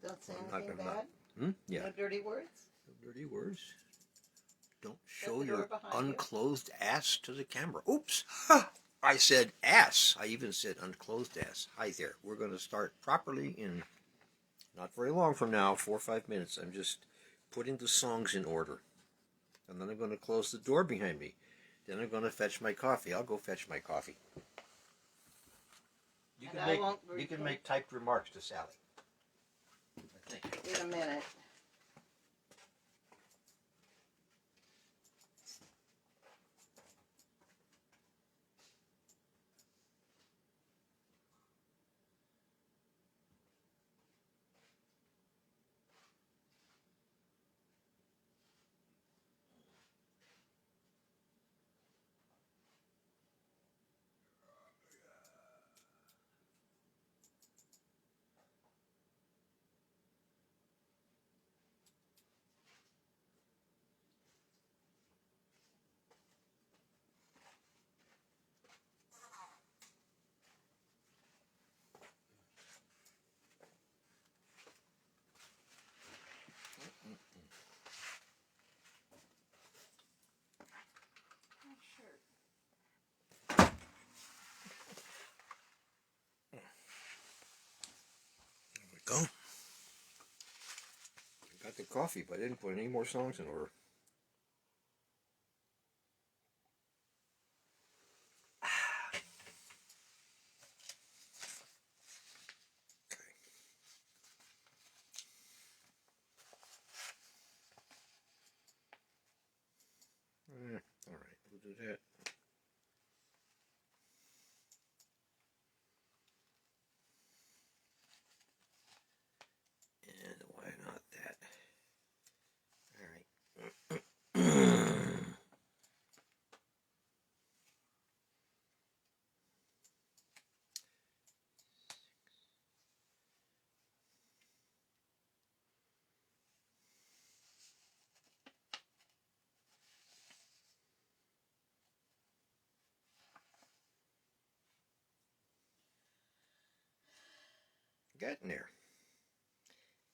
Don't say I'm anything not, bad? Yeah. No dirty words? No dirty words. Don't Shut show the door your behind you. unclothed ass to the camera. Oops. I said ass. I even said unclothed ass. Hi there. We're going to start properly in not very long from now, 4 or 5 minutes. I'm just putting the songs in order. And then I'm going to close the door behind me. Then I'm going to fetch my coffee. I'll go fetch my coffee. You can make typed remarks to Sally. I think. In a minute. Go. I got the coffee, but I didn't put any more songs in order. Okay. All right, we'll do that. And why not that? All right. Getting there.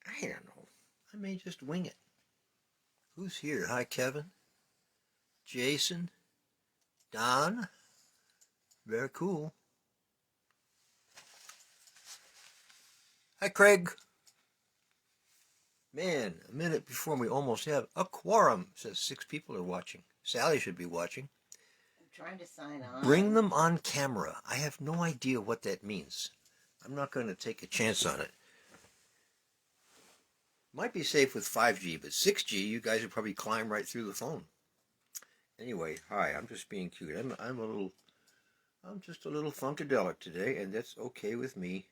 I don't know. I may just wing it. Who's here? Hi, Kevin. Jason. Don. Very cool. Hi, Craig. Man, a minute before we almost have a quorum. It says 6 people are watching. Sally should be watching. I'm trying to sign on. Bring them on camera. I have no idea what that means. I'm not going to take a chance on it. Might be safe with 5G, but 6G, you guys would probably climb right through the phone. Anyway, hi, I'm just being cute. I'm just a little funkadelic today, and that's okay with me.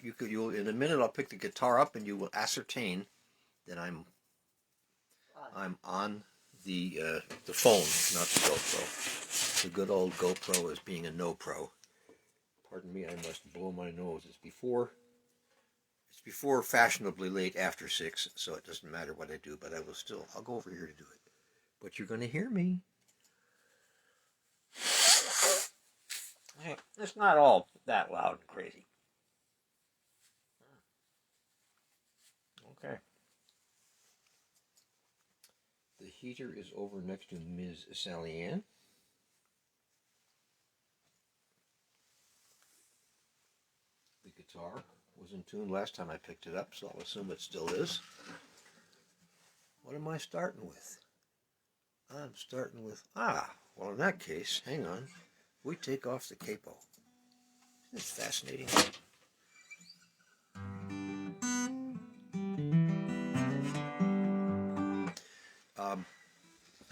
You'll in a minute. I'll pick the guitar up, and you will ascertain that I'm on the phone, not the GoPro. The good old GoPro is being a no pro. Pardon me, I must blow my nose. It's before fashionably late after 6, so it doesn't matter what I do, but I'll go over here to do it. But you're going to hear me. Hey, it's not all that loud and crazy. Okay. The heater is over next to Ms. Sally Ann. The guitar was in tune last time I picked it up, so I'll assume it still is. What am I starting with? I'm starting with, well, in that case, hang on. We take off the capo. Isn't this fascinating?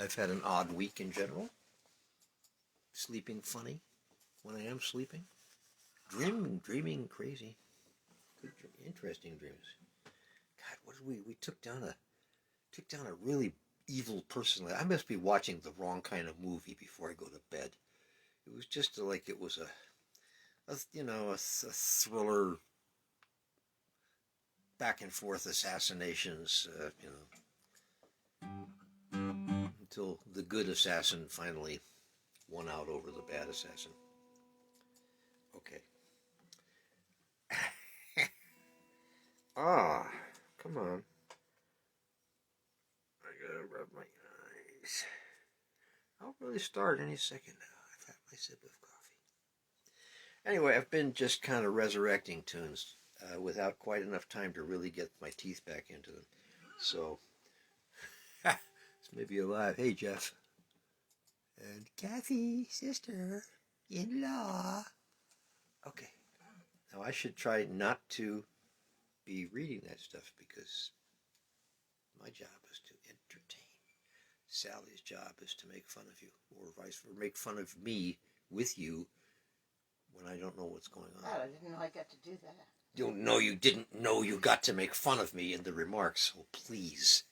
I've had an odd week in general. Sleeping funny when I am sleeping. Dreaming crazy. Good, interesting dreams. God, what did we took down a really evil person. I must be watching the wrong kind of movie before I go to bed. It was just like it was a thriller, back and forth assassinations, until the good assassin finally won out over the bad assassin. Okay, Ah, come on. I gotta rub my eyes. I'll really start any second now. I've had my sip of coffee. Anyway, I've been just kind of resurrecting tunes without quite enough time to really get my teeth back into them. So, it's maybe alive. Hey, Jeff. And Kathy, sister-in-law. Okay. Now, I should try not to be reading that stuff because my job is to entertain. Sally's job is to make fun of you, or vice versa, make fun of me with you when I don't know what's going on. God, I didn't know I got to do that. You didn't know you got to make fun of me in the remarks. Oh, please.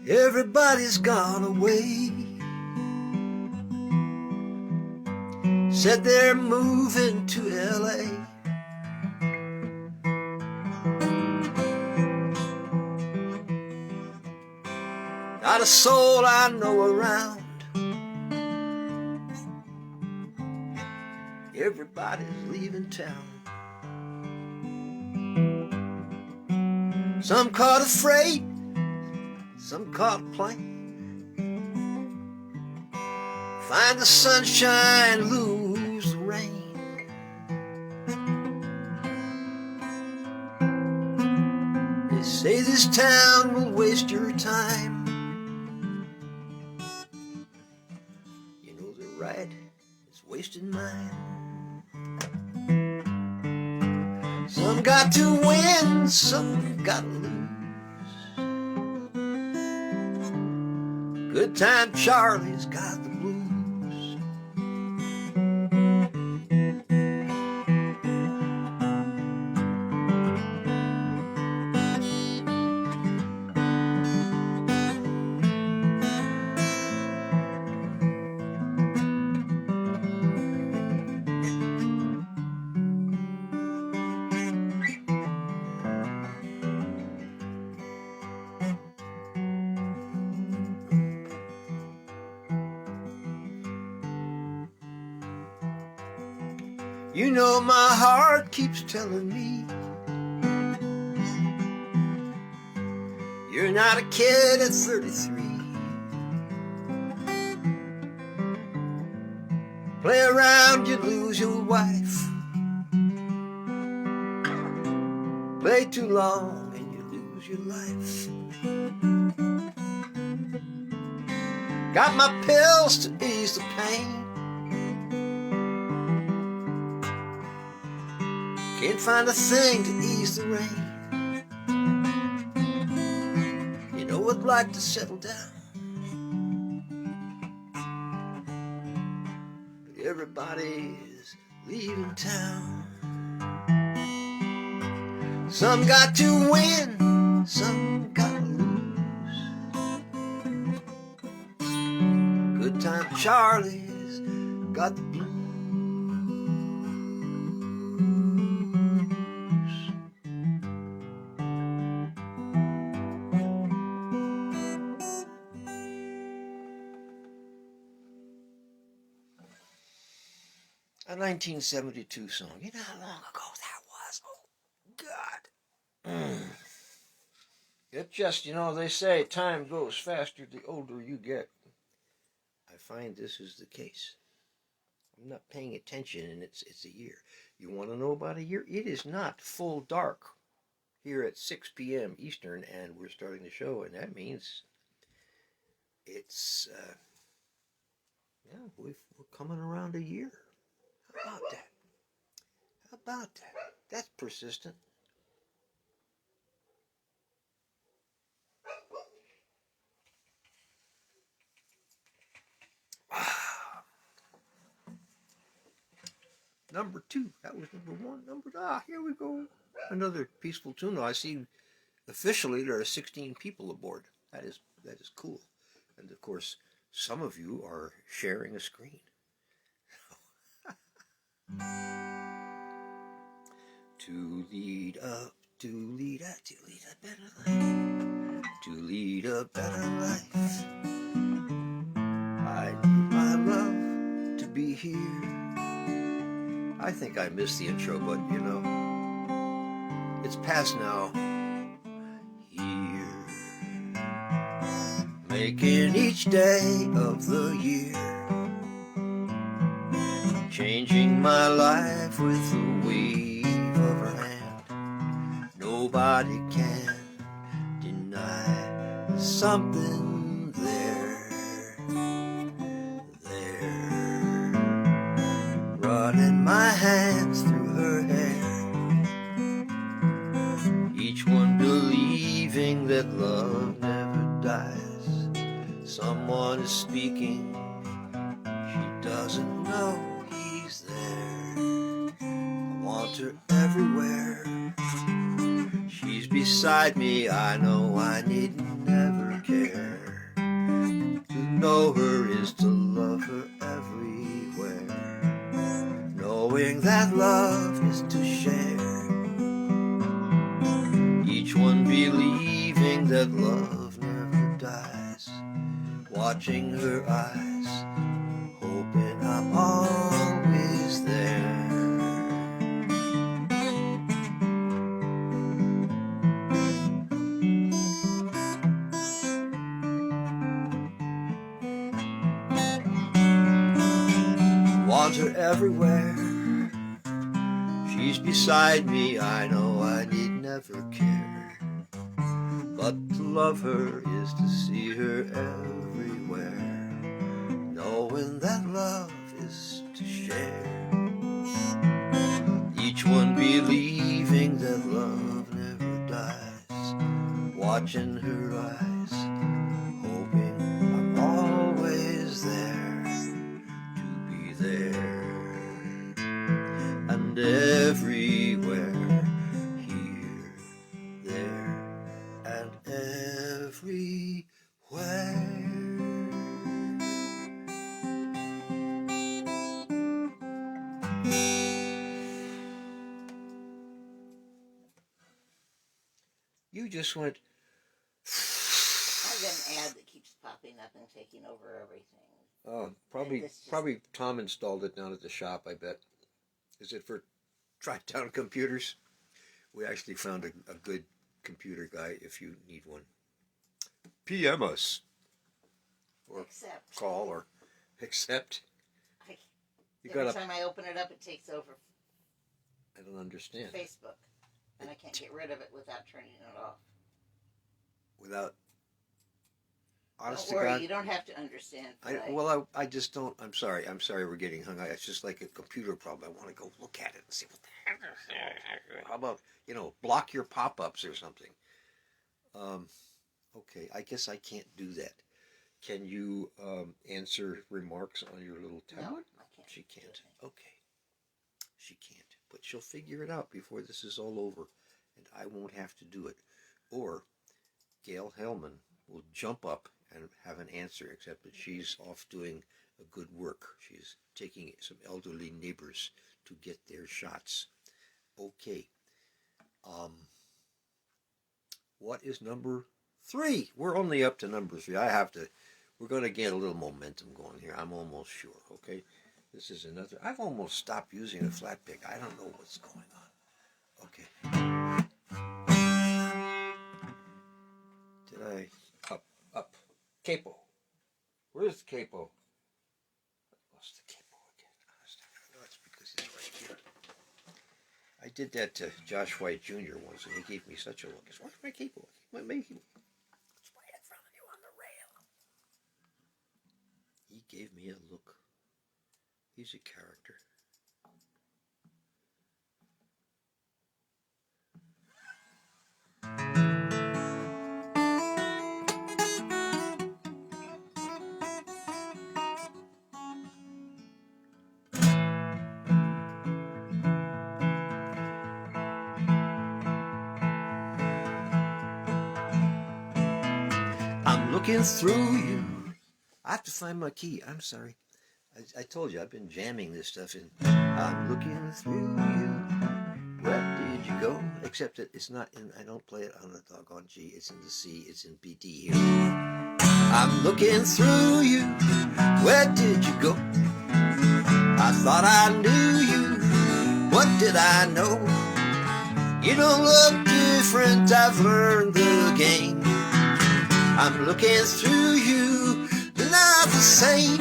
Everybody's gone away. Said they're moving to LA. Not a soul I know around. Everybody's leaving town. Some caught a freight, some caught a plane. Find the sunshine, lose the rain. They say this town will waste your time. You know they're right, it's wasting mine. Some got to win, some got to lose. Goodtime Charlie's got the blues. 'You know my heart keeps telling me you're not a kid at 33. Play around, you lose your wife. Play too long and you lose your life. Got my pills to ease the pain. Can't find a thing to ease the rain. You know I'd like to settle down, but everybody is leaving town. Some got to win, some got to lose. Goodtime Charlie's got the blues. A 1972 song. You know how long ago that was? Oh, God. It just, they say time goes faster the older you get. I find this is the case. I'm not paying attention, and it's a year. You want to know about a year? It is not full dark here at 6 p.m. Eastern, and we're starting the show, and that means it's, we're coming around a year. How about that? How about that? That's persistent. Number 2. That was number 1. Here we go. Another peaceful tune. I see Officially, there are 16 people aboard. That is cool. And of course, some of you are sharing a screen. To lead a better life. To lead a better life. I need my love to be here. I think I missed the intro, but you know, it's past now. Here, making each day of the year, changing my life with a wave of her hand. Nobody can deny there's something there, running my hands through her hair. Each one believing that love never dies. Someone is speaking, she doesn't know he's there. I want her everywhere. She's beside me, I know I need never care. To know her is to love her everywhere. Knowing that love is to share. Each one believing that love never dies. Watching her eyes, hoping I'm always there. Want her everywhere. She's beside me, I know I need never care. But to love her is to see her everywhere. Knowing that love is to share. Each one believing that love never dies. Watching her eyes, hoping I'm always there. To be there. And everywhere, here, there, and everywhere. You just went. I've got an ad that keeps popping up and taking over everything. Oh, probably Tom installed it down at the shop, I bet. Is it for Tri-Town computers? We actually found a good computer guy if you need one. PM us. Or Except. call or accept. Every time I open it up, it takes over I don't understand. Facebook. And I can't get rid of it without turning it off. Without... Honest Don't worry, to God, you don't have to understand. I just don't. I'm sorry we're getting hung up. It's just like a computer problem. I want to go look at it and see what the heck is it. How about, block your pop-ups or something? Okay, I guess I can't do that. Can you answer remarks on your little tablet? No, I can't. She can't. Okay. She can't. But she'll figure it out before this is all over. And I won't have to do it. Or Gail Hellman will jump up and have an answer, except that she's off doing a good work. She's taking some elderly neighbors to get their shots. Okay. What is number 3? We're only up to number 3. We're going to get a little momentum going here. I'm almost sure, okay? This is another. I've almost stopped using a flat pick. I don't know what's going on. Okay. Did I... Up. Capo. Where's the capo? I lost the capo again. No, it's because it's right here. I did that to Josh White Jr. once, and he gave me such a look. Where's my capo? It's right in front of you on the rail. He gave me a look. He's a character. looking through you. I have to find my key. I'm sorry. I told you I've been jamming this stuff in. I'm looking through you. Where did you go? Except that it's not in. I don't play it on the doggone G. It's in the C. It's in BD here. I'm looking through you. Where did you go? I thought I knew you. What did I know? You don't look different. I've learned the game. I'm looking through you. You're not the same.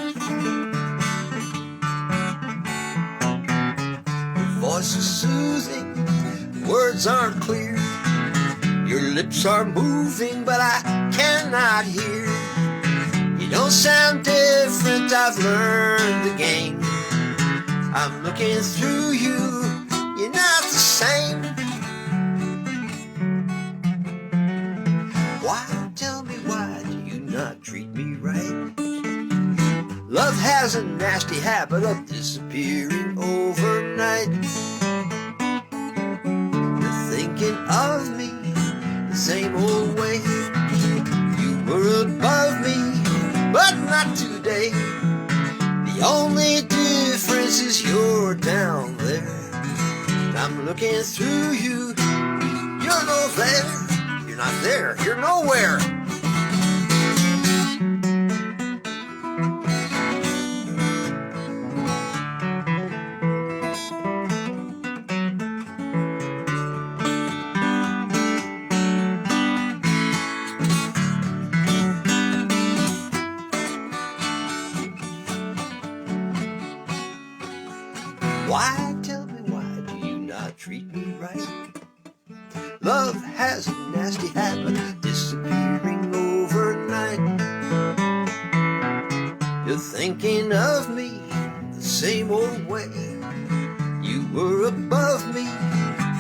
Your voice is soothing. Words aren't clear. Your lips are moving, but I cannot hear. You don't sound different. I've learned the game. I'm looking through you. You're not the same. Why, tell me, why do you not treat me right? Love has a nasty habit of disappearing overnight. You're thinking of me the same old way. You were above me, but not today. The only difference is you're down there. I'm looking through you. You're no there. You're not there. You're nowhere. Why, tell me, why do you not treat me right? Love has a nasty habit of disappearing overnight. You're thinking of me the same old way. You were above me,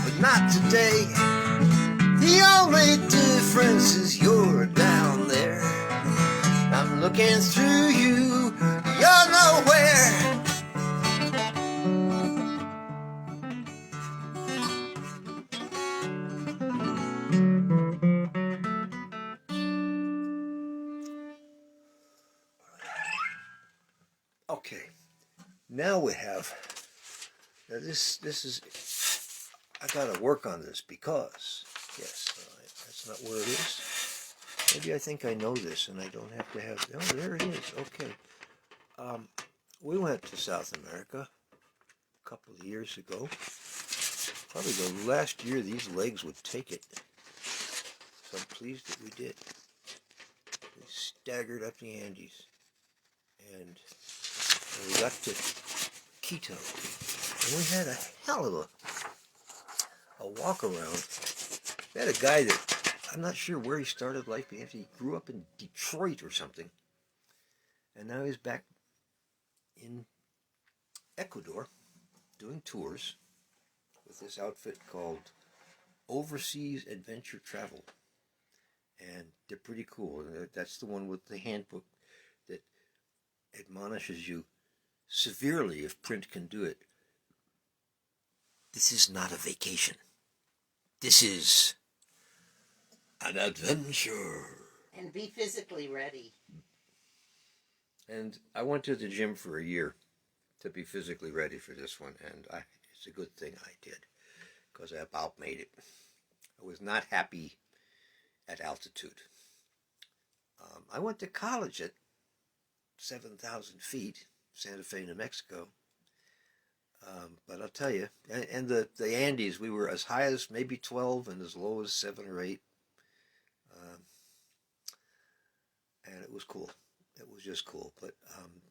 but not today. The only difference is you're down there. I'm looking through you. You're nowhere. Okay, now we have, now this is, I gotta work on this because, yes, that's not where it is. Maybe I think I know this and I don't have to have, oh, there it is, okay. We went to South America a couple of years ago. Probably the last year these legs would take it. So I'm pleased that we did. We staggered up the Andes. And we got to Quito, and we had a hell of a walk around. We had a guy that, I'm not sure where he started life, but he grew up in Detroit or something, and now he's back in Ecuador doing tours with this outfit called Overseas Adventure Travel, and they're pretty cool. That's the one with the handbook that admonishes you severely, if print can do it. This is not a vacation. This is an adventure. And be physically ready. And I went to the gym for a year to be physically ready for this one, and it's a good thing I did, because I about made it. I was not happy at altitude. I went to college at 7,000 feet, Santa Fe, New Mexico. But I'll tell you, and the Andes, we were as high as maybe 12 and as low as 7 or 8. And it was cool. It was just cool. But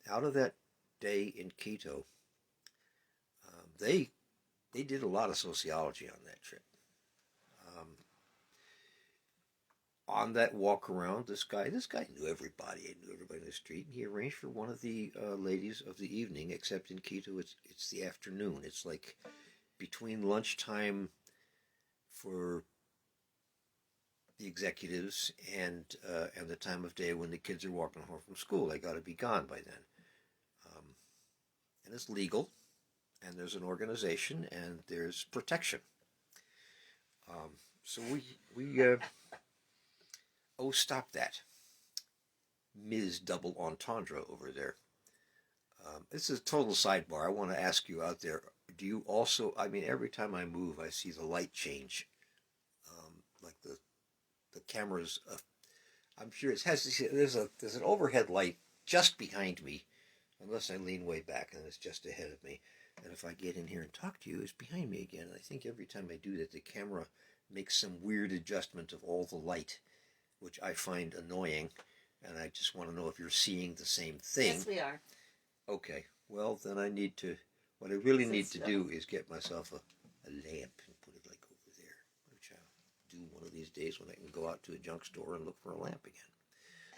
out of that day in Quito, they did a lot of sociology on that trip. On that walk around, this guy knew everybody. He knew everybody in the street. And he arranged for one of the ladies of the evening, except in Quito, it's the afternoon. It's like between lunchtime for the executives and the time of day when the kids are walking home from school. They got to be gone by then. And it's legal, and there's an organization, and there's protection. So we stop that. Ms. Double Entendre over there. This is a total sidebar. I want to ask you out there, do you also, I mean, every time I move, I see the light change. Like the camera's, I'm sure it has, there's an overhead light just behind me, unless I lean way back and it's just ahead of me. And if I get in here and talk to you, it's behind me again. And I think every time I do that, the camera makes some weird adjustment of all the light, which I find annoying. And I just want to know if you're seeing the same thing. Yes, we are. Okay, well, then I need to, what I really need to do is get myself a lamp and put it like over there, which I'll do one of these days when I can go out to a junk store and look for a lamp again.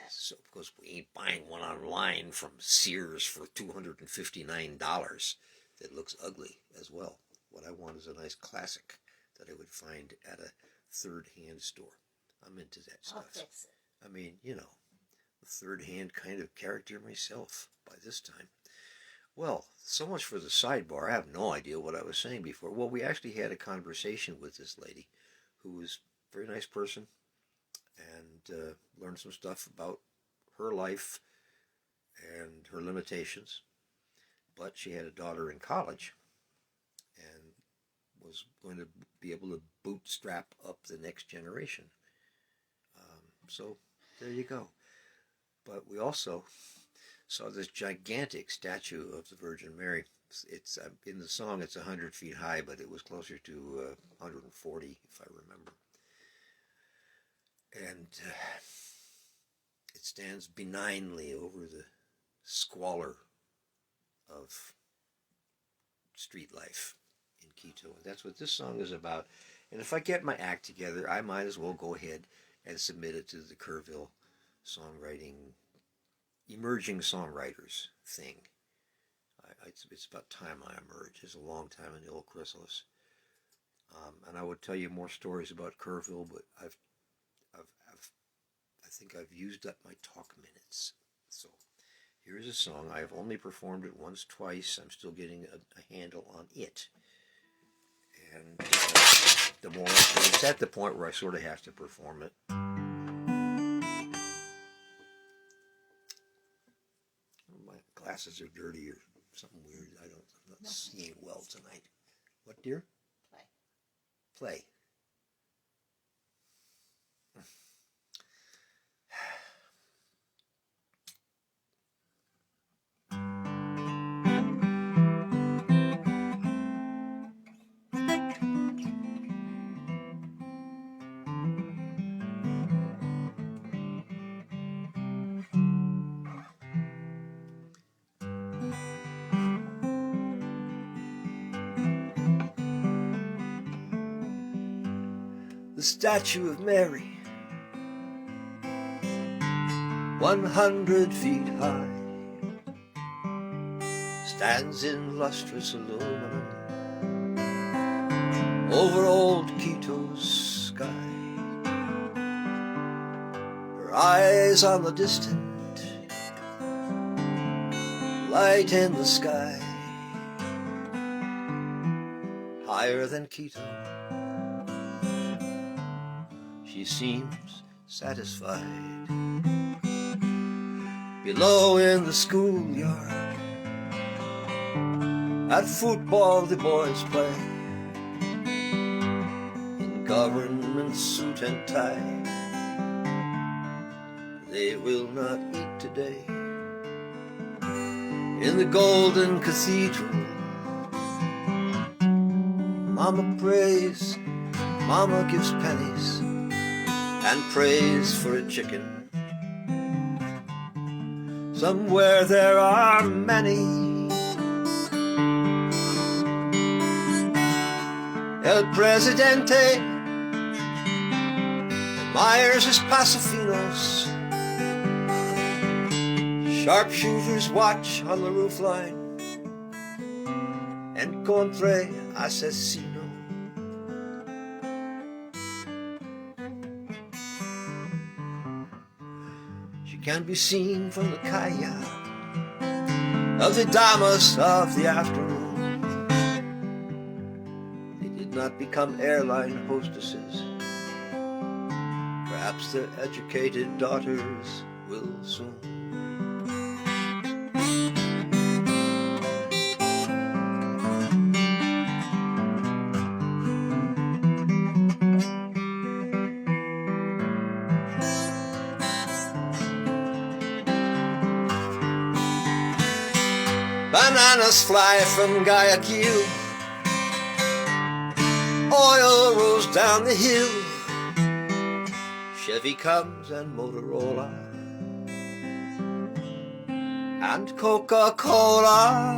So, because we ain't buying one online from Sears for $259 that looks ugly as well. What I want is a nice classic that I would find at a third-hand store. I'm into that stuff. I'll fix it. I mean, you know, a third-hand kind of character myself by this time. Well, so much for the sidebar. I have no idea what I was saying before. Well, we actually had a conversation with this lady who was a very nice person, and learned some stuff about her life and her limitations. But she had a daughter in college and was going to be able to bootstrap up the next generation. So there you go. But we also saw this gigantic statue of the Virgin Mary. It's in the song it's 100 feet high, but it was closer to 140 if I remember. And it stands benignly over the squalor of street life in Quito. And that's what this song is about. And if I get my act together, I might as well go ahead and submit it to the Kerrville songwriting, emerging songwriters thing. It's about time I emerge. It's a long time in the old chrysalis. And I would tell you more stories about Kerrville, but I think I've used up my talk minutes. So here's a song. I've only performed it once, twice. I'm still getting a handle on it. And the more it's at the point where I sort of have to perform it. My glasses are dirty or something weird. I'm not seeing well tonight. What, dear? Play. The statue of Mary, 100 feet high, stands in lustrous aluminum over old Quito's sky. Her eyes on the distant light in the sky, higher than Quito. She seems satisfied. Below in the schoolyard, at football the boys play, in government suit and tie. They will not eat today. In the golden cathedral, Mama prays, Mama gives pennies and prays for a chicken. Somewhere there are many. El Presidente admires his pasafinos. Sharpshooters watch on the roofline. Encontré asesino. Can be seen from the calle of the damas of the afternoon. They did not become airline hostesses. Perhaps their educated daughters will soon. Bananas fly from Guayaquil, oil rolls down the hill, Chevy comes and Motorola, and Coca-Cola.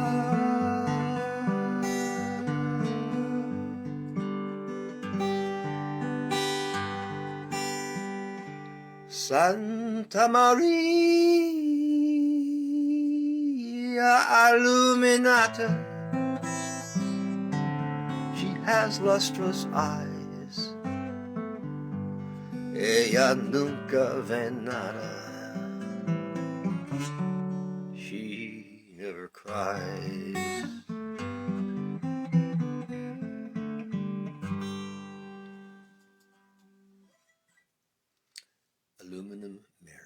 Santa Maria Illuminata, she has lustrous eyes, ella nunca ve nada, she never cries. Aluminum Mary.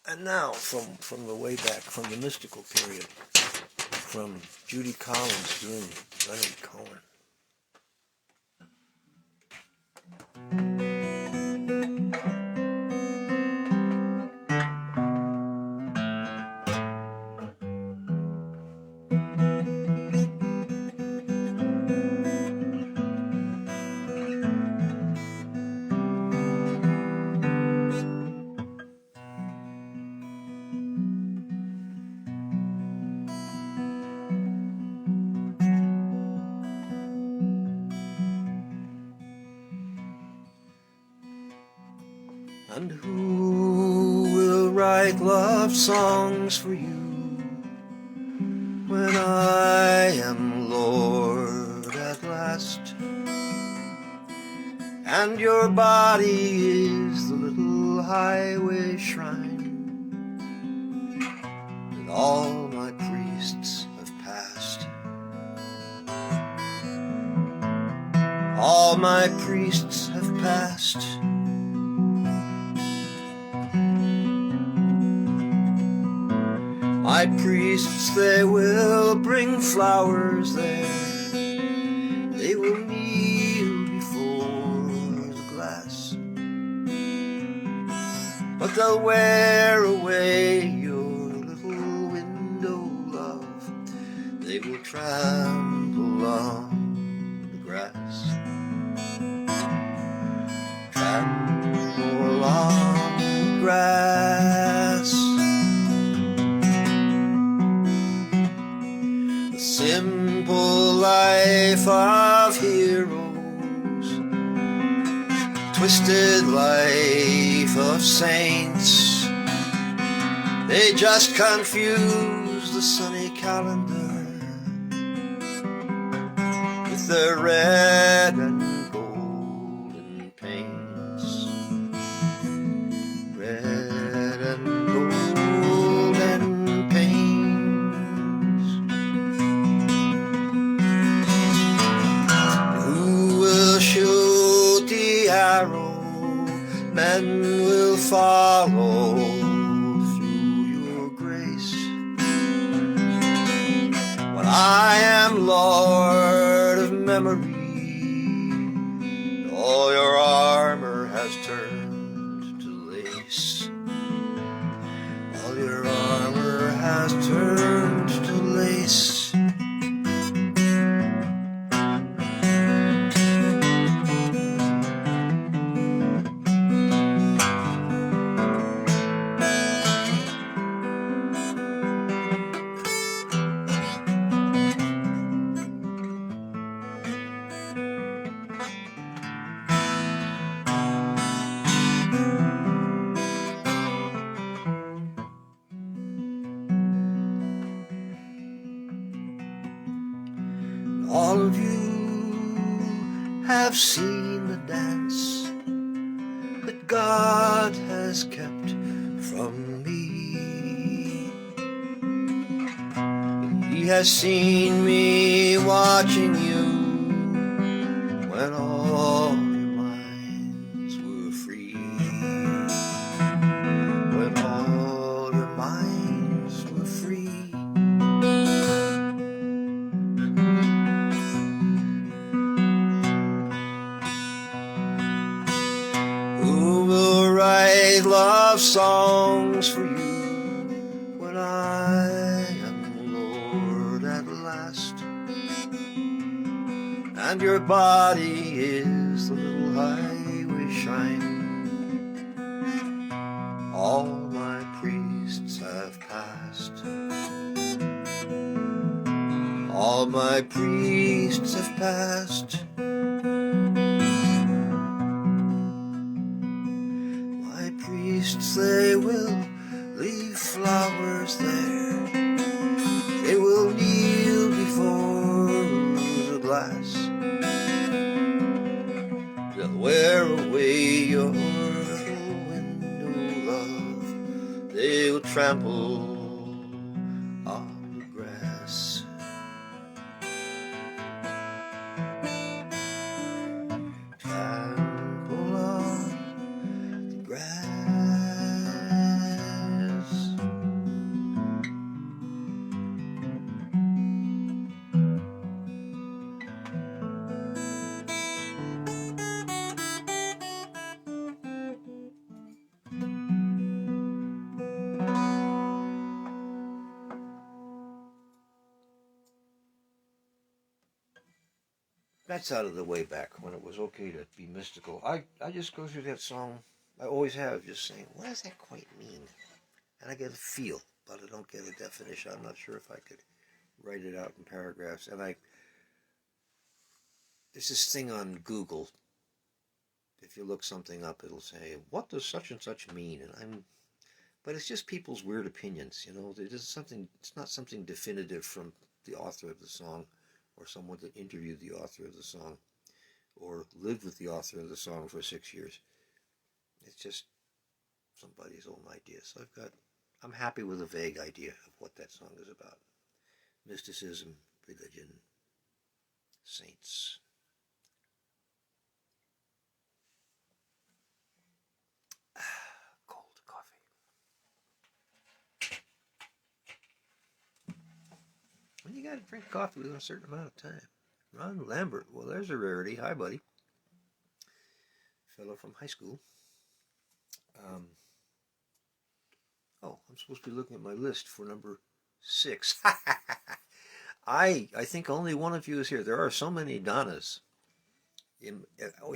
And now, from the way back, from the mystical period, from Judy Collins doing Leonard Cohen. And who will write love songs for you when I am Lord at last, and your body is the little highway shrine that all my priests have passed? All my priests have passed. My priests, they will bring flowers there, they will kneel before the glass, but they'll wear away your little window, love, they will trample on the grass, trample on the grass. Simple life of heroes, twisted life of saints, they just confuse the sunny calendar with their red and golden paints. Red and golden paints. Men will follow through your grace. When I am Lord of memory, all your armor has turned to lace. All your armor has turned to lace. All of you have seen the dance that God has kept from me. He has seen me watching you when all your minds were free, when all your minds were free. Who will write love songs for you when I am Lord at last, and your body is the little highway shrine? All my priests have passed, all my priests have passed. My priests, they will leave flowers there, they will kneel before the glass, they'll wear away your little window, love, they'll trample on the grass. Trample on the grass. That's out of the way back when it was okay to be mystical. I just go through that song, I always have, just saying, what does that quite mean? And I get a feel, but I don't get a definition. I'm not sure if I could write it out in paragraphs. And there's this thing on Google. If you look something up, it'll say, what does such and such mean? But it's just people's weird opinions, you know. It's not something definitive from the author of the song, or someone that interviewed the author of the song, or lived with the author of the song for 6 years. It's just somebody's own idea. So I'm happy with a vague idea of what that song is about. Mysticism, religion, saints. Cold coffee. When you gotta drink coffee within a certain amount of time. Ron Lambert, well, there's a rarity. Hi, buddy. Fellow from high school. I'm supposed to be looking at my list for number 6. I think only one of you is here. There are so many Donnas.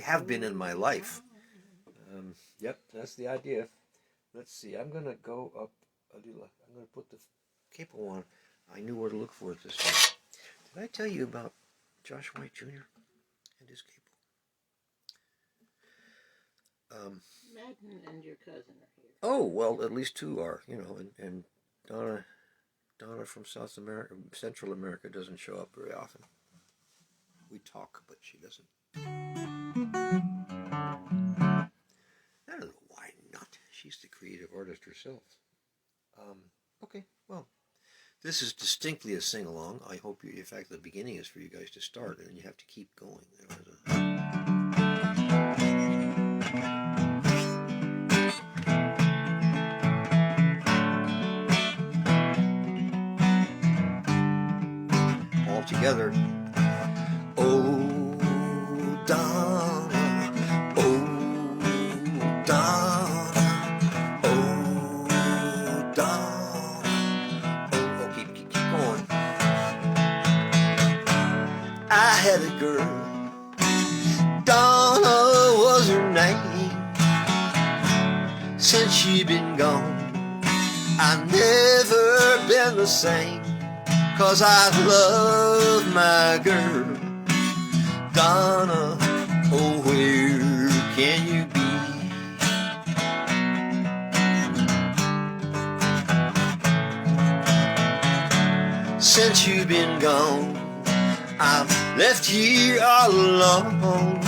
Have been in my life. Yep, that's the idea. Let's see. I'm gonna go up. I'm gonna put the capo on. I knew where to look for it this time. Did I tell you about Josh White Jr. and his capo? Madden and your cousin are here. Oh, well, at least 2 are, you know, and Donna from South America, Central America doesn't show up very often. We talk, but she doesn't. I don't know why not. She's the creative artist herself. Okay, well, this is distinctly a sing-along. I hope, in fact, the beginning is for you guys to start, and then you have to keep going. All together. Oh, Donna, oh, Donna, oh, Donna. Oh, keep going. I had a girl, Donna was her name. Since she been gone, I never been the same. 'Cause I love my girl, Donna, oh, where can you be? Since you've been gone, I'm left here all alone,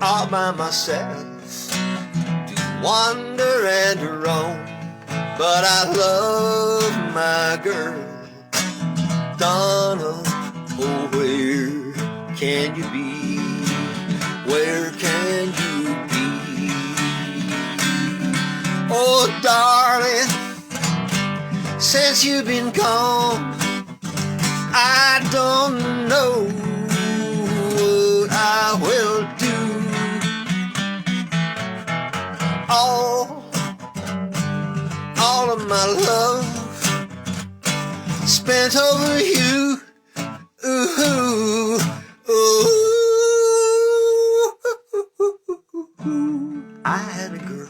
all by myself, to wander and to roam. But I love my girl, Donna, oh, where can you be? Where can you be? Oh, darling, since you've been gone, I don't know what I will do. All of my love spent over you. Ooh, ooh. I had a girl,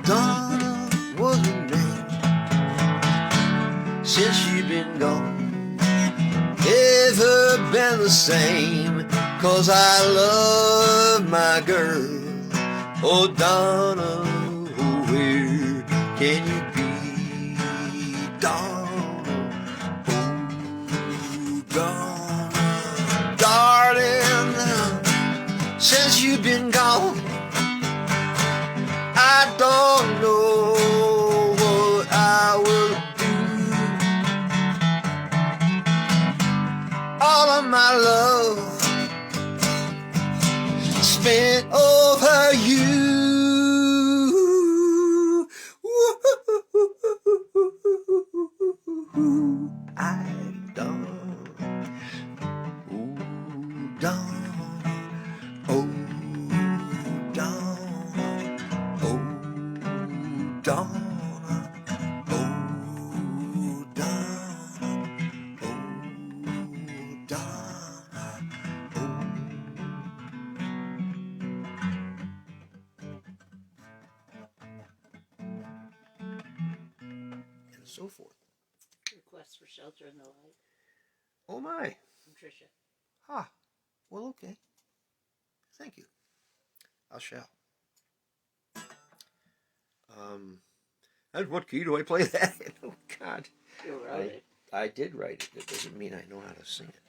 Donna was her name. Since you've been gone, never been the same. 'Cause I love my girl. Oh, Donna, where can you be? Donna, oh, Donna, darling, since you've been gone, I don't know what I will do. All of my love spent over you. I don't, ooh, don't, oh, don't, oh, don't, oh, don't, oh, and so forth. Requests for shelter and the like. Oh my. From Tricia. Ah, well, okay. Thank you. I shall. And what key do I play that in? Oh, God. You wrote it. I did write it. That doesn't mean I know how to sing it.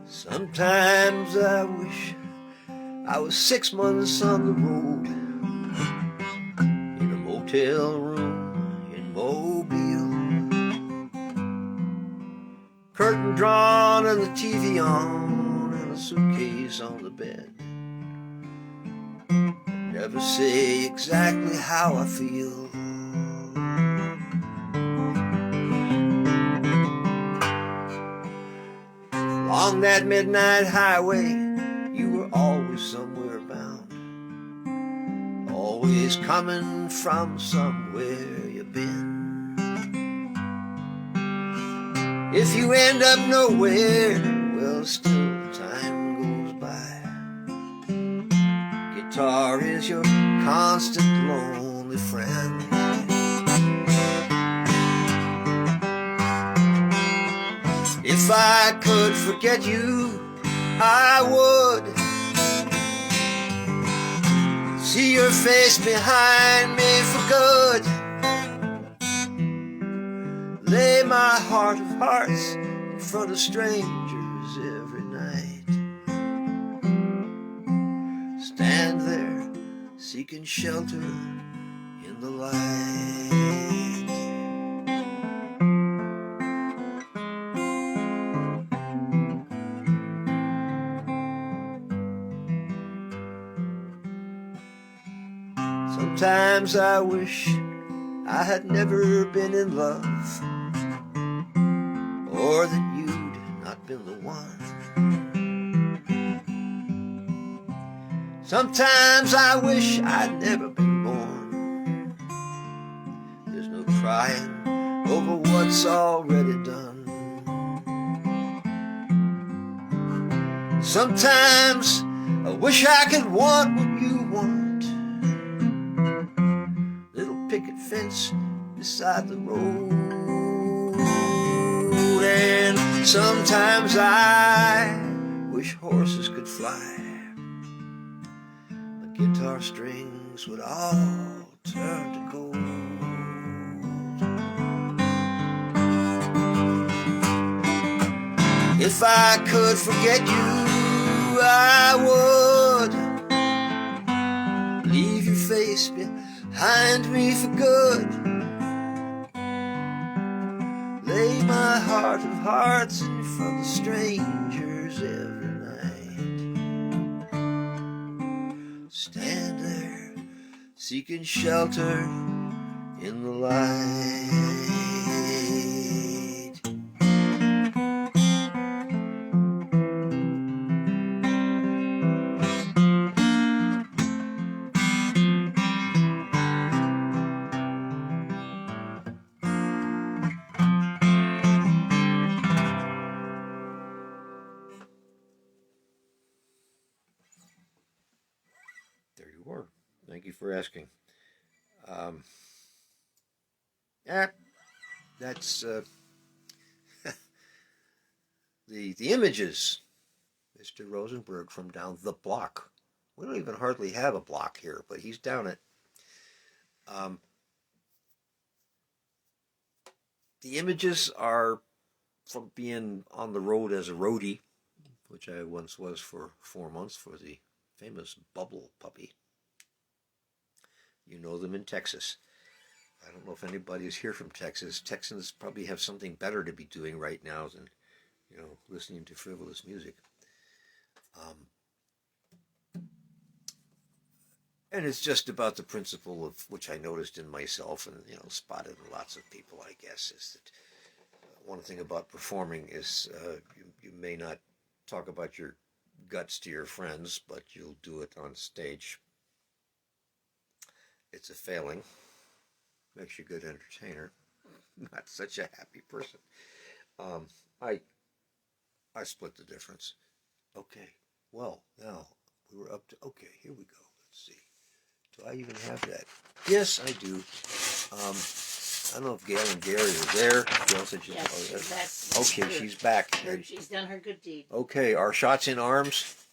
Sometimes I wish I was 6 months on the road, in a motel room in Mobile, curtain drawn and the TV on and a suitcase on the bed. Never say exactly how I feel. Along that midnight highway, you were always somewhere bound, always coming from somewhere you've been. If you end up nowhere, well, still time goes by. Guitar is your constant lonely friend. If I could forget you, I would. See your face behind me for good. Lay my heart of hearts in front of strangers every night. Stand there seeking shelter in the light. Sometimes I wish I had never been in love, or that you'd not been the one. Sometimes I wish I'd never been born. There's no crying over what's already done. Sometimes I wish I could want what you want. Picket fence beside the road. And sometimes I wish horses could fly. My guitar strings would all turn to gold. If I could forget you, I would leave your face behind me for good. Lay my heart of hearts in front of strangers every night. Stand there, seeking shelter in the light. There you are. Thank you for asking. That's the images. Mr. Rosenberg from down the block. We don't even hardly have a block here, but he's down it. The images are from being on the road as a roadie, which I once was for 4 months for the famous Bubble Puppy. You know them in Texas. I don't know if anybody is here from Texas. Texans probably have something better to be doing right now than, listening to frivolous music. And it's just about the principle of which I noticed in myself and, spotted in lots of people, I guess, is that one thing about performing is you may not talk about your guts to your friends, but you'll do it on stage. It's a failing. Makes you a good entertainer. Not such a happy person. I split the difference. Okay, well, now we were up to, okay, here we go. Let's see. Do I even have that? Yes, I do. I don't know if Gail and Gary are there. Gail said she's back. Okay, she's back. She's done her good deed. Okay, our shots in arms.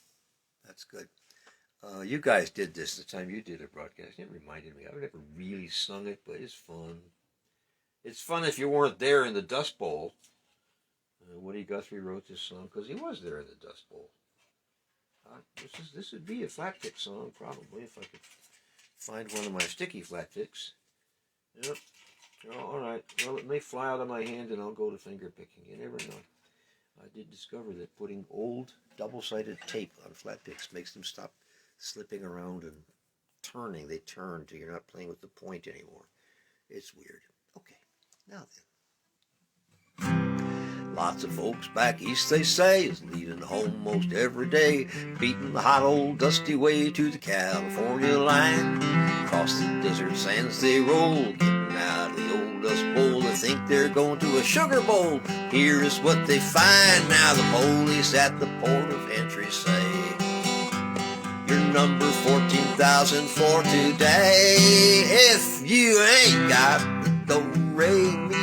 That's good. You guys did this the time you did a broadcast. It reminded me. I've never really sung it, but it's fun. It's fun if you weren't there in the Dust Bowl. Woody Guthrie wrote this song because he was there in the Dust Bowl. This would be a flat pick song probably if I could find one of my sticky flat picks. Yep. Oh, all right. Well, it may fly out of my hand and I'll go to finger picking. You never know. I did discover that putting old double-sided tape on flat picks makes them stop slipping around and turning. They turn till you're not playing with the point anymore. It's weird. Okay, now then. Lots of folks back east, they say, is leaving home most every day, beating the hot old dusty way to the California line. Across the desert sands they roll, getting out of the old dust bowl. They think they're going to a sugar bowl. Here is what they find. Now the police at the port of entry say, you're number 14,000 for today. If you ain't got the do-re-mi,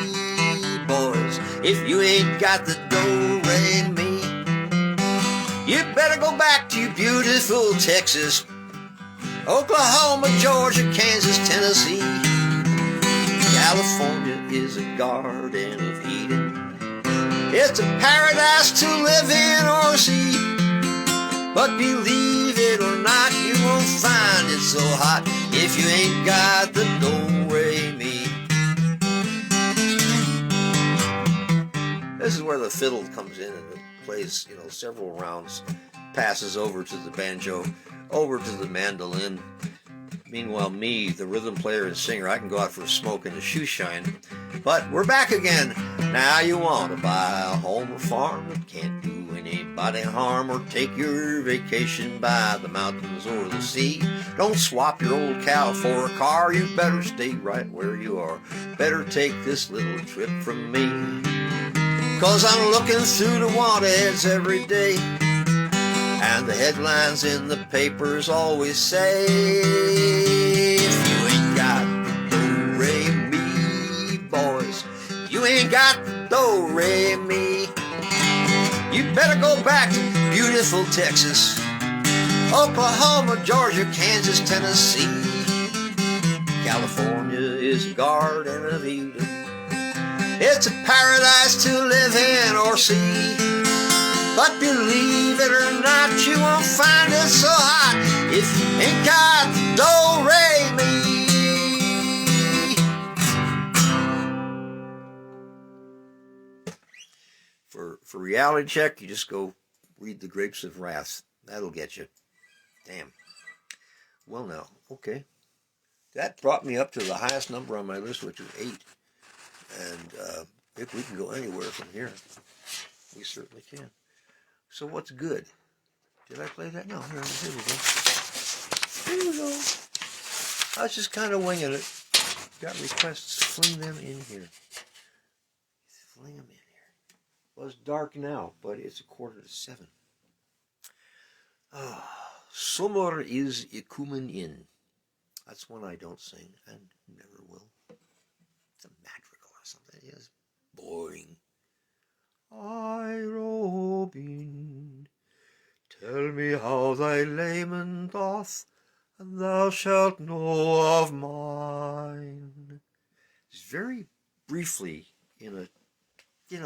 boys, if you ain't got the do-re-mi, you better go back to beautiful Texas, Oklahoma, Georgia, Kansas, Tennessee. California is a garden of Eden. It's a paradise to live in or see. But believe it or not, you won't find it so hot if you ain't got the do-re-mi. This is where the fiddle comes in and it plays, several rounds, passes over to the banjo, over to the mandolin. Meanwhile, me, the rhythm player and singer, I can go out for a smoke and a shoe shine. But we're back again. Now you want to buy a home or farm that can't do anybody harm, or take your vacation by the mountains or the sea. Don't swap your old cow for a car. You better stay right where you are. Better take this little trip from me. 'Cause I'm looking through the want ads every day, and the headlines in the papers always say, if you ain't got the do-re-mi, boys, you ain't got the do-re-mi, you better go back to beautiful Texas, Oklahoma, Georgia, Kansas, Tennessee. California is a garden of Eden. It's a paradise to live in or see. But believe it or not, you won't find it so hot if you ain't got do-re-mi. For reality check, you just go read The Grapes of Wrath. That'll get you. Damn. Well, now, okay. That brought me up to the highest number on my list, which is 8. And if we can go anywhere from here, we certainly can. So what's good? Did I play that? No, here we go. Here we go. I was just kind of winging it. Got requests, fling them in here. Fling them in here. Well, it's dark now, but it's 6:45. Sommer is ikumen in. That's one I don't sing and never will. It's a madrigal or something. It is boring. I, Robin, tell me how thy layman doth, and thou shalt know of mine. It's very briefly in a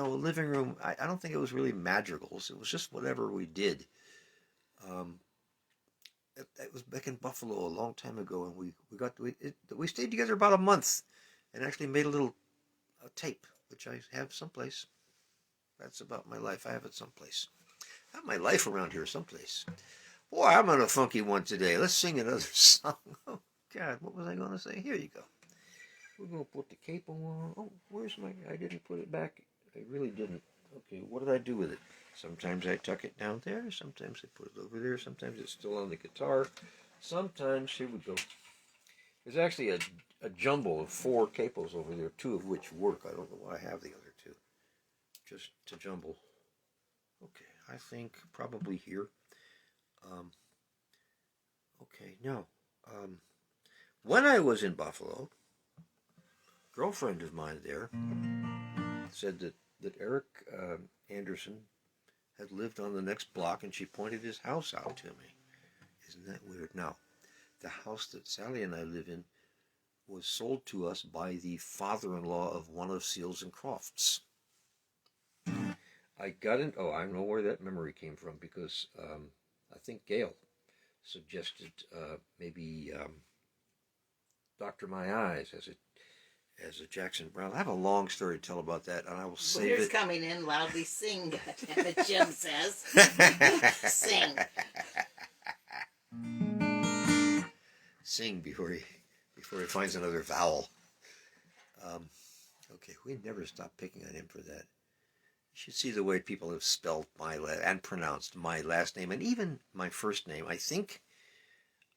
living room. I don't think it was really madrigals. It was just whatever we did. It was back in Buffalo a long time ago, and we stayed together about a month, and actually made a tape, which I have someplace. That's about my life. I have it someplace. I have my life around here someplace. Boy, I'm on a funky one today. Let's sing another song. Oh God, what was I going to say? Here you go. We're going to put the cape on. Oh, where's my? I didn't put it back. I really didn't. Okay, what did I do with it? Sometimes I tuck it down there. Sometimes I put it over there. Sometimes it's still on the guitar. Sometimes, here we go. There's actually a jumble of 4 capos over there, 2 of which work. I don't know why I have the other 2. Just to jumble. Okay, I think probably here. Okay, now, when I was in Buffalo, a girlfriend of mine there said that Eric Anderson had lived on the next block, and she pointed his house out to me. Isn't that weird? Now, the house that Sally and I live in was sold to us by the father-in-law of one of Seals and Crofts. I know where that memory came from, because I think Gail suggested maybe Dr. My Eyes as a Jackson Brown. I have a long story to tell about that, and I will save it. Here's coming in loudly. Sing, goddammit, Jim says. Sing. Sing before he finds another vowel. Okay, we never stop picking on him for that. You should see the way people have spelled and pronounced my last name, and even my first name. I think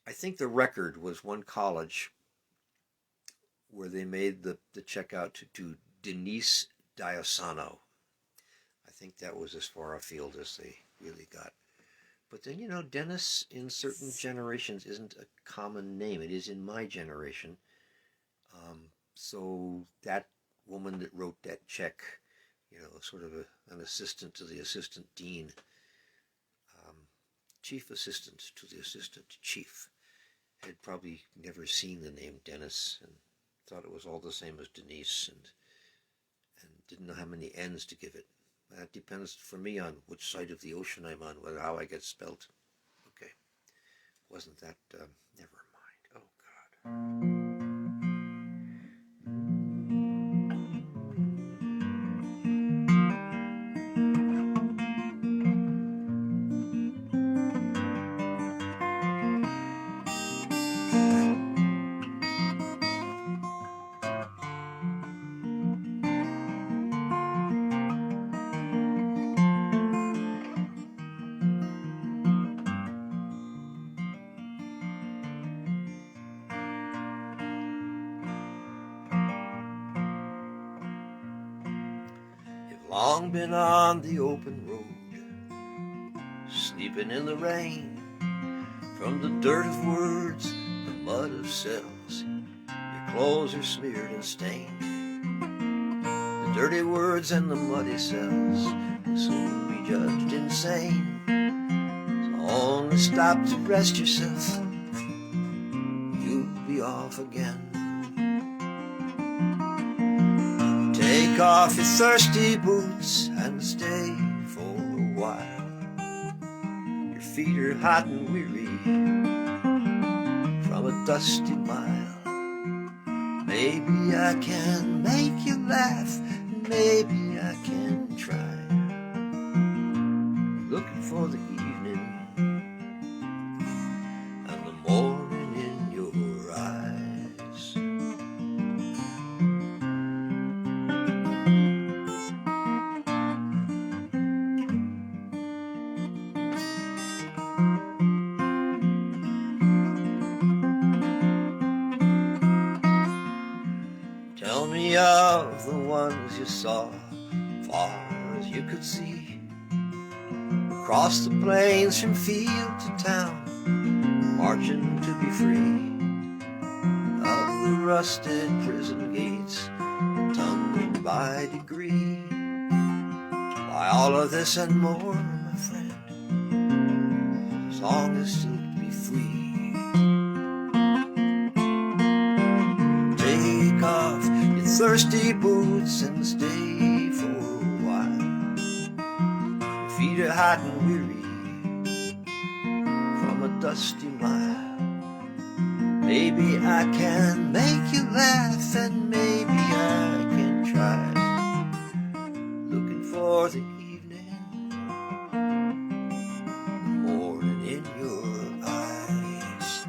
the record was one college where they made the check out to Denise Diosano. I think that was as far afield as they really got. But then, Dennis in certain generations isn't a common name. It is in my generation. So that woman that wrote that check, sort of an assistant to the assistant dean, chief assistant to the assistant chief, had probably never seen the name Dennis and thought it was all the same as Denise, and didn't know how many N's to give it. That depends for me on which side of the ocean I'm on, how I get spelt. Okay, wasn't that? Never mind. Oh God. Long been on the open road, sleeping in the rain, from the dirt of words, the mud of cells, your clothes are smeared and stained. The dirty words and the muddy cells will soon be judged insane. So only stop to rest yourself, you'll be off again. Take off your thirsty boots and stay for a while. feet are hot and weary from a dusty mile. Maybe I can make you laugh, maybe I can try. Looking for the evening and the morning in your eyes. Tell me of the ones you saw, far as you could see, across the plains from field to town, marching to be free. Of the rusted prison gates, tumbling by degree. By all of this and more, my friend, as long as still to be free. Take off your thirsty boots and stay for a while. Your feet are hot and weary from a dusty mile. Maybe I can make you laugh and maybe I can try. Looking for the evening, the morning in your eyes.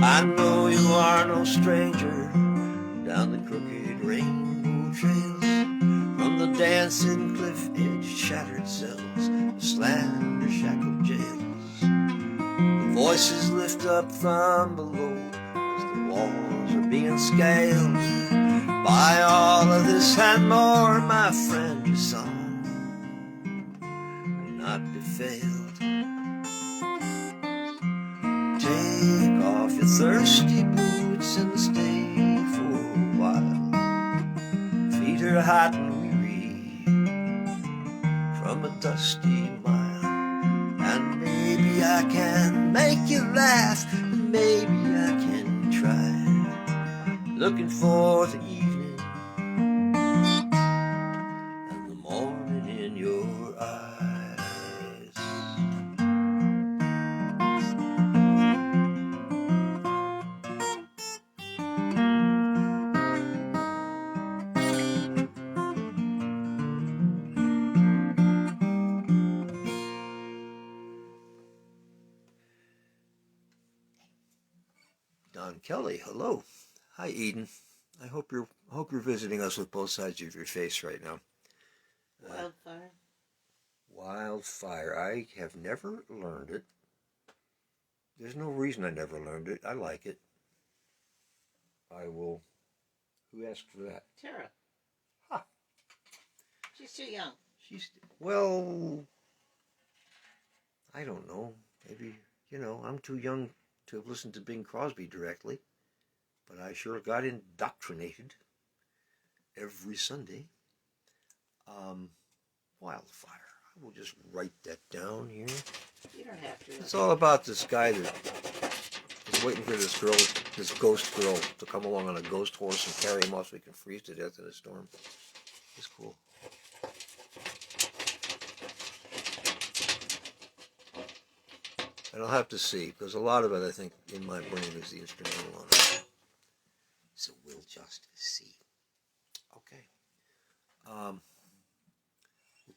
I know you are no stranger down the crooked rainbow trails, from the dancing cliff edge shattered cells, the slander shackled jails. The voices lift up from below as the walls are being scaled. By all of this and more, my friend, your song will not be failed. Take off your thirsty boots and stay for a while. Feet are hot and weary from a dusty mile. And maybe I can make you laugh, and maybe I can try. Looking for the evening and the morning in your eyes. Don Kelly, hello. Hi, Eden. I hope you're visiting us with both sides of your face right now. Wildfire. Wildfire. I have never learned it. There's no reason I never learned it. I like it. I will. Who asked for that? Tara. Ha. She's too young. Well, I don't know. Maybe, I'm too young to have listened to Bing Crosby directly, but I sure got indoctrinated every Sunday. Wildfire. I will just write that down here. You don't have to. It's all about this guy that is waiting for this ghost girl, to come along on a ghost horse and carry him off so he can freeze to death in a storm. It's cool. And I'll have to see, because a lot of it, I think, in my brain is the instrumental on it. So we'll just see. Okay.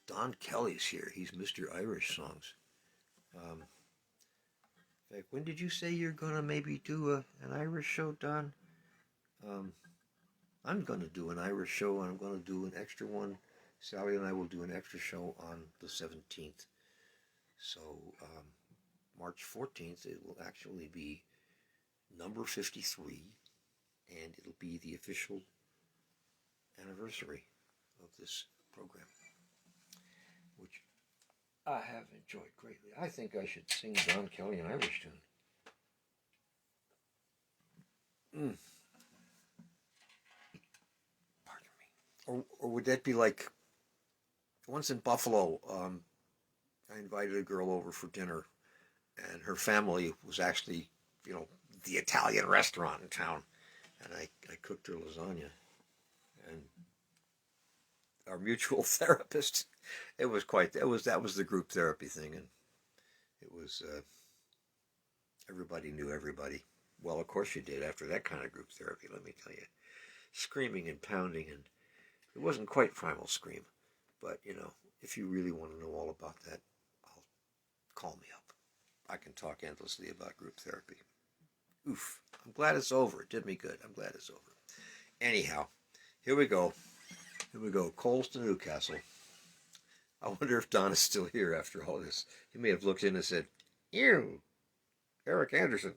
Don Kelly's here. He's Mr. Irish Songs. In fact, when did you say you're going to maybe do an Irish show, Don? I'm going to do an Irish show, and I'm going to do an extra one. Sally and I will do an extra show on the 17th. So, March 14th, it will actually be number 53, and it'll be the official anniversary of this program, which I have enjoyed greatly. I think I should sing Don Kelly an Irish tune. Pardon me. Or would that be like, once in Buffalo, I invited a girl over for dinner, and her family was actually, the Italian restaurant in town. And I cooked her lasagna. And our mutual therapist. It was quite, that was the group therapy thing. And it was, everybody knew everybody. Well, of course you did after that kind of group therapy, let me tell you. Screaming and pounding, and it wasn't quite primal scream. But, you know, if you really want to know all about that, call me up. I can talk endlessly about group therapy. Oof. I'm glad it's over. It did me good. I'm glad it's over. Anyhow, here we go. Here we go. Coles to Newcastle. I wonder if Donna's still here after all this. He may have looked in and said, "Ew, Eric Anderson."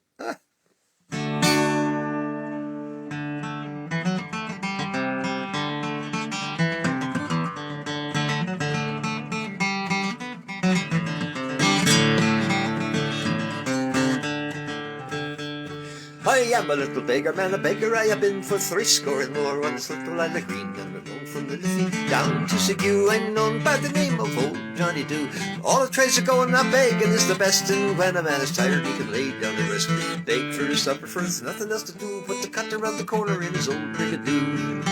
I am a little beggar man, a beggar I have been for 80 and more on this little island of green, and I'm known from the Liffey down to Sigew. I'm known by the name of Old Johnny Doo. All the trades are going, not begging is the best, and when a man is tired he can lay down and rest. Beg for his supper, for there's nothing else to do but to cut around the corner in his old rigadoo.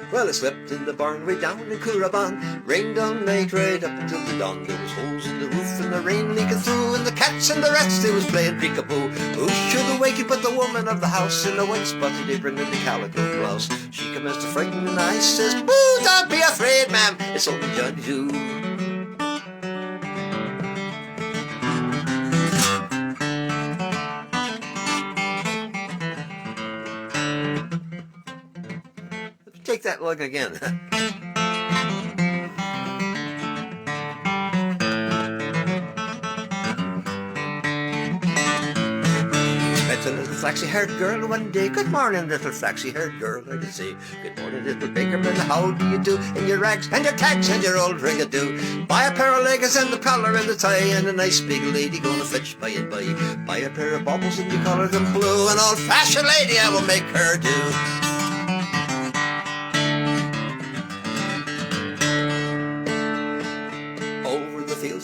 Well, I slept in the barn way down in Cooraban. Rained all night right up until the dawn. There was holes in the roof and the rain leaking through, and the cats and the rats, they was playing peekaboo. Who should awaken but the woman of the house in a white spotted apron and a calico blouse. She commenced to frighten and I says, "Boo, don't be afraid, ma'am, it's only Johnny Doo." Take that lug again. Met a little flaxy-haired girl one day. "Good morning, little flaxy-haired girl," I did say. "Good morning, little Beggerman, how do you do? In your rags and your tags and your old rigadoo. Buy a pair of leggings and the collar and the tie, and a nice big lady gonna fetch by and by. Buy a pair of baubles and you color them blue. An old-fashioned lady I will make her do."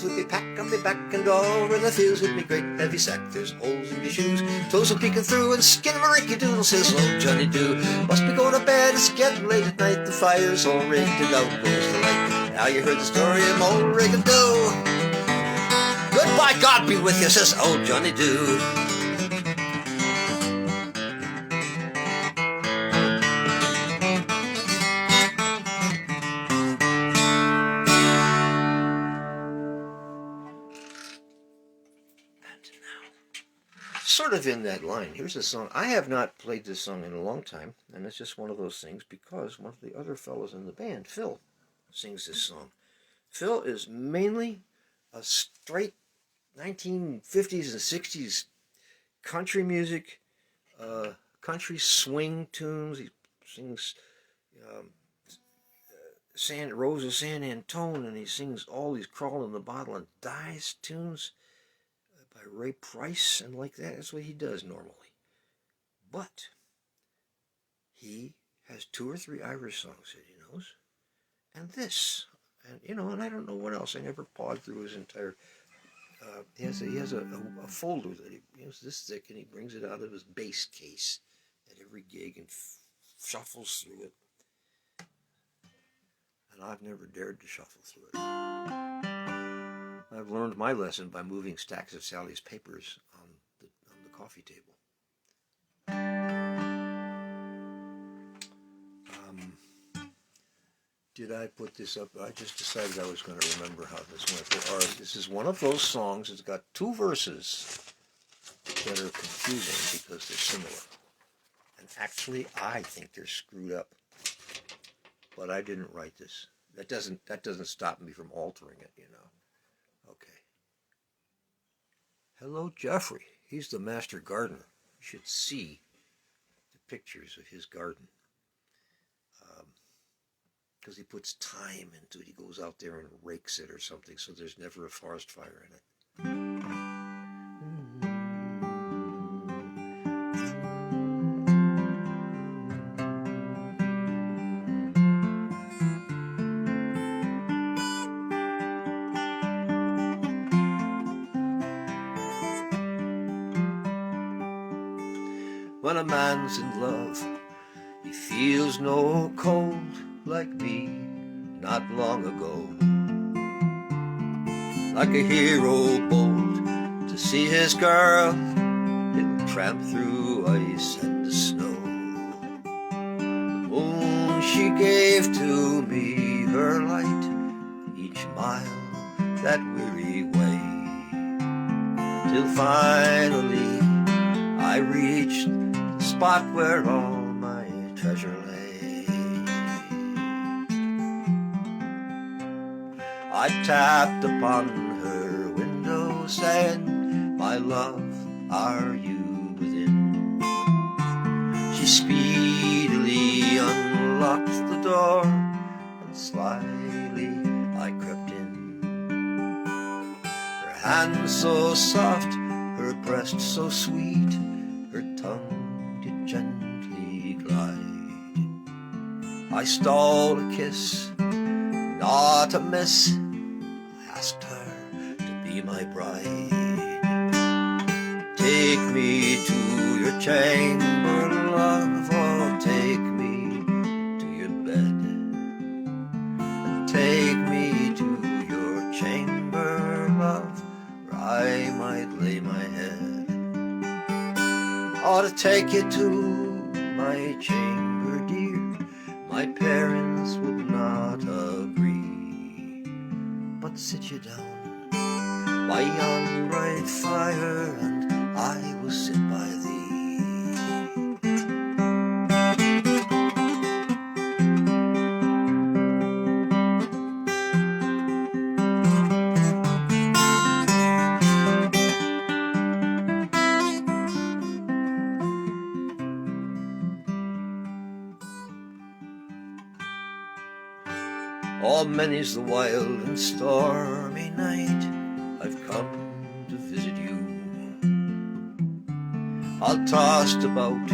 With me pack on me back and over the fields with me great heavy sack. There's holes in me shoes, toes are peeking through, and skin of a ricky doodle, says old Johnny Doo. Must be going to bed, it's getting late at night. The fire's all rigged and out goes the light. Now you heard the story of old rigadoo. Goodbye, God be with you, says old Johnny Doo. Sort of in that line. Here's a song. I have not played this song in a long time, and it's just one of those things because one of the other fellows in the band, Phil, sings this song. Phil is mainly a straight 1950s and 60s country music, country swing tunes. He sings Rose of San Antone, and he sings all these Crawl in the Bottle and Dies tunes by Ray Price and like that. That's what he does normally. But he has 2 or 3 Irish songs that he knows, and this, and and I don't know what else. I never paused through his entire. He has a folder that he this thick, and he brings it out of his bass case at every gig and shuffles through it. And I've never dared to shuffle through it. I've learned my lesson by moving stacks of Sally's papers on the coffee table. Did I put this up? I just decided I was going to remember how this went. This is one of those songs that's got 2 verses that are confusing because they're similar. And actually, I think they're screwed up. But I didn't write this. That doesn't stop me from altering it, Okay. Hello, Jeffrey. He's the master gardener. You should see the pictures of his garden. Because he puts time into it. He goes out there and rakes it or something, so there's never a forest fire in it. when a man's in love. He feels no cold like me not long ago. Like a hero bold to see his girl, he'll tramp through ice and the snow. The moon she gave to me her light each mile that weary way, till finally I reached the spot where all my treasure lay. I tapped upon her window saying, my love, are you within? She speedily unlocked the door, and slyly I crept in. Her hand so soft, her breast so sweet, her tongue did gently glide. I stole a kiss, not amiss. I asked her to be my bride. Take me to your chamber, love, oh, take me to your bed. And take me to your chamber, love, where I might lay my head. Ought to take you to my chamber, dear. My parents would not agree, but sit you down by yon bright fire, and I will sit by thee. Oh, many's the wild and stormy night I've come to visit you. All tossed about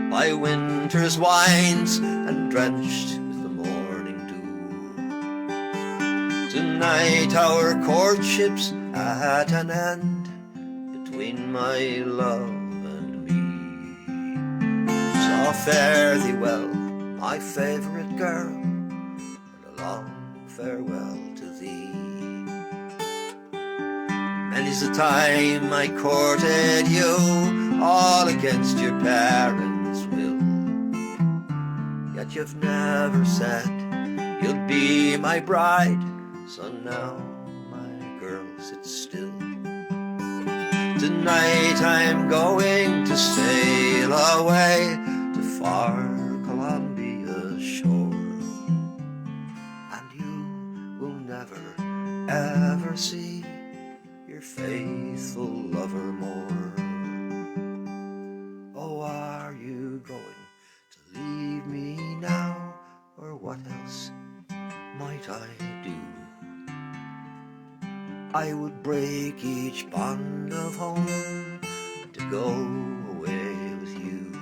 by winter's winds and drenched with the morning dew. Tonight our courtship's at an end between my love and me. So fare thee well, my favourite girl, long farewell to thee. Many's the time I courted you, all against your parents' will. Yet you've never said you'll be my bride, so now, my girl, sit still. Tonight I'm going to sail away to far Colombia's shore. Ever see your faithful lover more? Oh, are you going to leave me now, or what else might I do? I would break each bond of home to go away with you.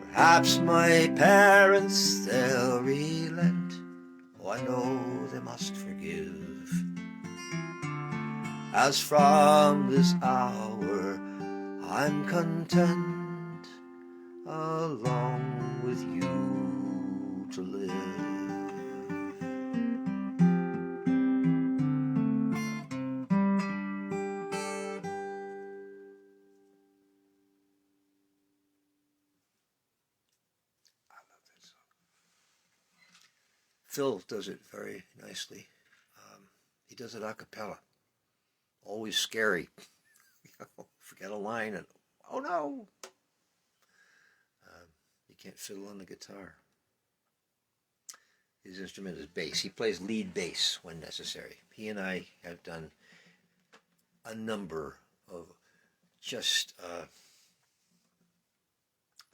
Perhaps my parents, they'll relent. Oh, I know they must forgive. As from this hour I'm content along with you to live. Phil does it very nicely. He does it a cappella. Always scary. Forget a line and, oh no! You can't fiddle on the guitar. His instrument is bass. He plays lead bass when necessary. He and I have done a number of just,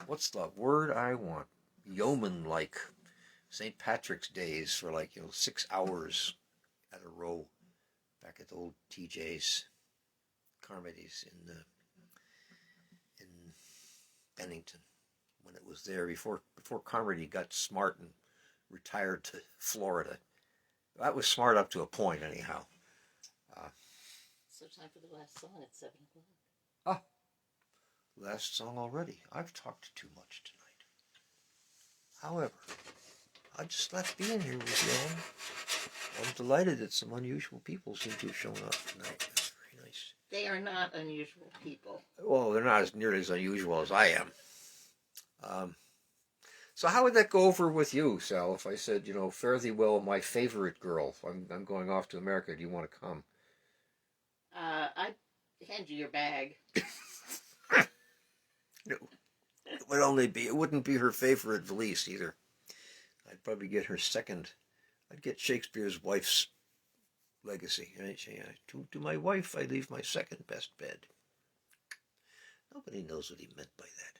what's the word I want? Yeoman-like St. Patrick's days for 6 hours at a row back at the old TJ's Carmody's in Bennington, when it was there before Carmody got smart and retired to Florida. That was smart up to a point, anyhow. So time for the last song at 7 o'clock. last song already. I've talked too much tonight. However, I just left being here with y'all. I'm delighted that some unusual people seem to have shown up tonight. That's very nice. They are not unusual people. Well, they're not as nearly as unusual as I am. So how would that go over with you, Sal, if I said, fare thee well, my favorite girl. I'm going off to America. Do you want to come? I'd hand you your bag. No. It wouldn't be her favorite valise either. I'd probably get her second. I'd get Shakespeare's wife's legacy. To my wife, I leave my second best bed. Nobody knows what he meant by that.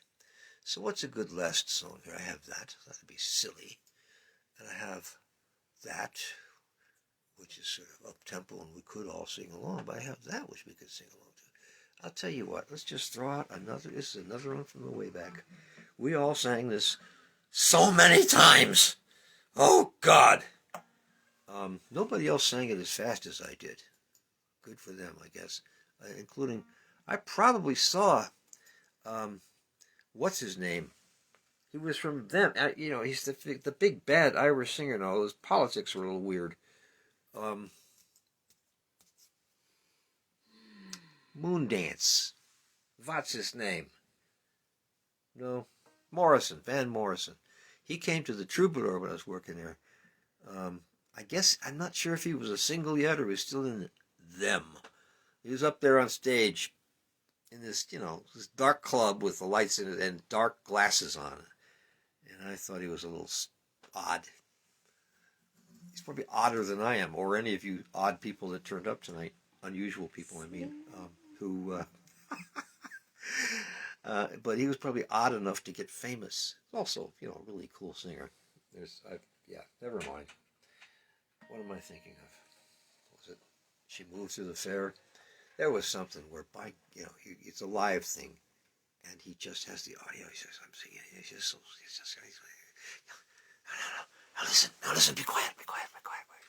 So what's a good last song here? I have that. That'd be silly. And I have that, which is sort of up-tempo, and we could all sing along, but I have that, which we could sing along to. I'll tell you what, let's just throw out this is another one from the way back. We all sang this so many times. Oh, God. Nobody else sang it as fast as I did. Good for them, I guess. Including, I probably saw, what's his name? He was from them. He's the big bad Irish singer now. His politics were a little weird. Moondance. What's his name? No. Van Morrison. He came to the Troubadour when I was working there. I guess, I'm not sure if he was a single yet or he was still in them. He was up there on stage in this, this dark club with the lights in it and dark glasses on. And I thought he was a little odd. He's probably odder than I am, or any of you odd people that turned up tonight. Unusual people, I mean, but he was probably odd enough to get famous. Also, a really cool singer. Never mind. What am I thinking of? Was it She Moved Through the Fair? There was something where it's a live thing, and he just has the audio. He says, "I'm singing." Now listen. Be quiet.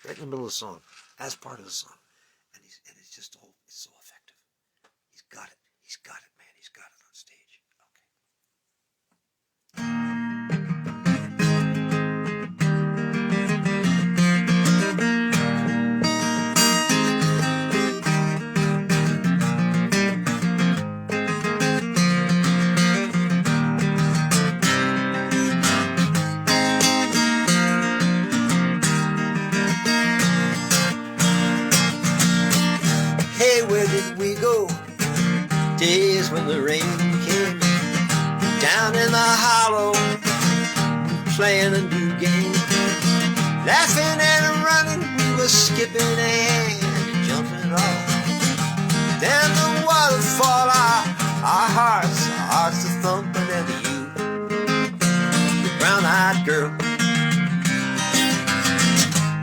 Right in the middle of the song, as part of the song, and it's just it's so effective. He's got it, man. He's got it on stage. Hey, where did we go? Days when the rain came down in the hollow, playing a new game, laughing and running, we were skipping and jumping off. Then the waterfall, our hearts are thumping, and you, brown-eyed girl,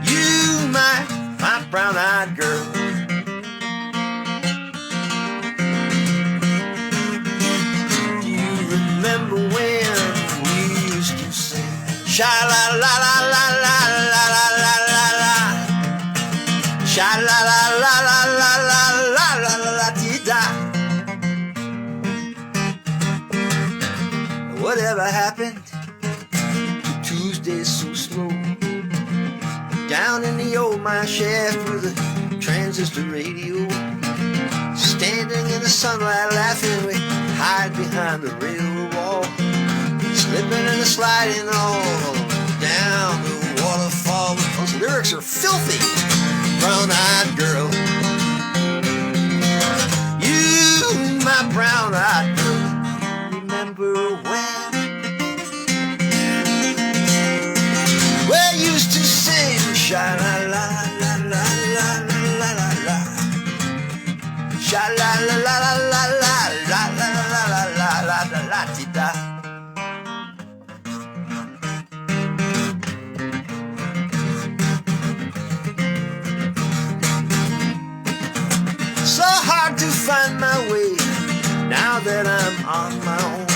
you, my brown-eyed girl. Remember when we used to sing sha la la la la la la la la la, sha la la la la la la la la la ti da. Whatever happened to Tuesdays so slow? Down in the old mine shaft with a transistor radio, standing in the sunlight laughing, we hide behind the railroad wall, slipping and sliding all down the waterfall. Those lyrics are filthy. Brown-eyed girl, you, my brown-eyed girl, remember when we used to sing sha la la la la la la la la, sha la la la la la la la la la la la ti da. So hard to find my way now that I'm on my own.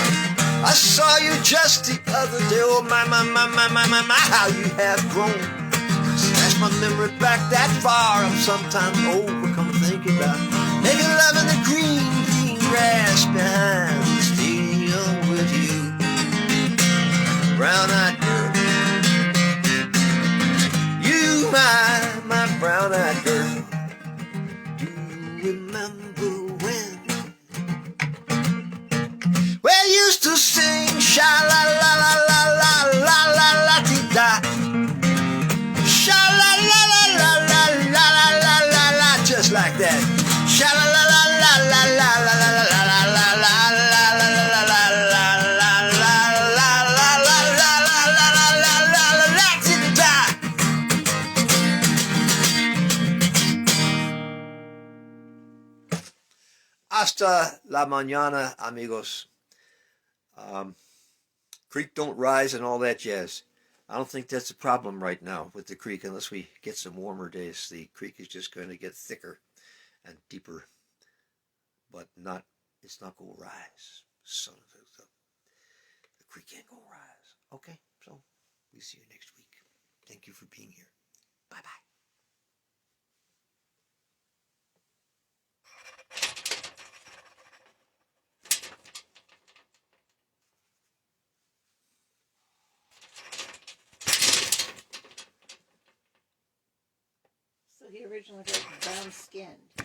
I saw you just the other day. Oh my, how you have grown. Snatch my memory back that far. I'm sometimes overcome thinking about making love in the green grass behind the stage. Hasta la mañana, amigos. Creek don't rise and all that jazz. I don't think that's a problem right now with the creek unless we get some warmer days. The creek is just going to get thicker and deeper, but it's not going to rise. Son of the creek ain't going to rise. Okay, so we see you next week. Thank you for being here. Bye-bye. So he originally was brown skinned.